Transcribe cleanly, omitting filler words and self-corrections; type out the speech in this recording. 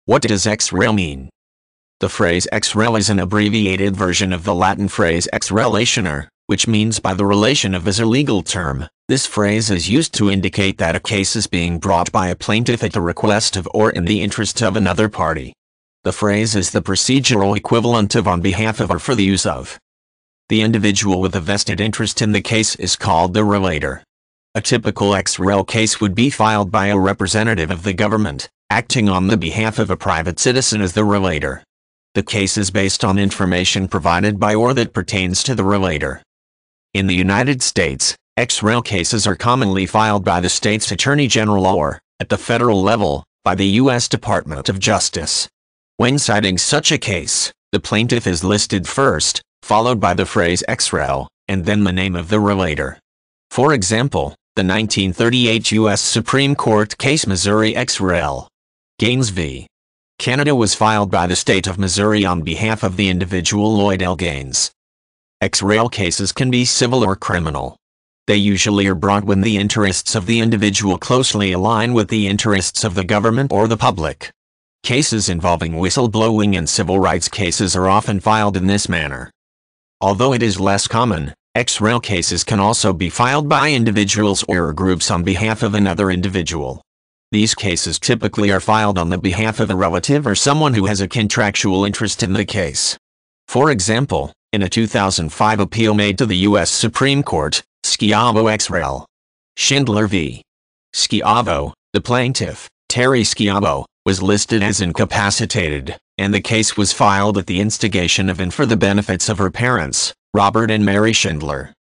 What does ex-rel mean? The phrase ex-rel is an abbreviated version of the Latin phrase ex relationis, which means by the relation of as a legal term. This phrase is used to indicate that a case is being brought by a plaintiff at the request of or in the interest of another party. The phrase is the procedural equivalent of on behalf of or for the use of. The individual with a vested interest in the case is called the relator. A typical ex-rel case would be filed by a representative of the government, acting on the behalf of a private citizen as the relator. The case is based on information provided by or that pertains to the relator. In the United States, ex-rel cases are commonly filed by the state's attorney general or, at the federal level, by the U.S. Department of Justice. When citing such a case, the plaintiff is listed first, followed by the phrase ex-rel, and then the name of the relator. For example, the 1938 U.S. Supreme Court case Missouri ex-rel. Gaines v. Canada was filed by the state of Missouri on behalf of the individual Lloyd L. Gaines. Ex-rel cases can be civil or criminal. They usually are brought when the interests of the individual closely align with the interests of the government or the public. Cases involving whistleblowing and civil rights cases are often filed in this manner. Although it is less common, ex-rel cases can also be filed by individuals or groups on behalf of another individual. These cases typically are filed on the behalf of a relative or someone who has a contractual interest in the case. For example, in a 2005 appeal made to the U.S. Supreme Court, Schiavo ex-rel. Schindler v. Schiavo, the plaintiff, Terry Schiavo, was listed as incapacitated, and the case was filed at the instigation of and for the benefits of her parents, Robert and Mary Schindler.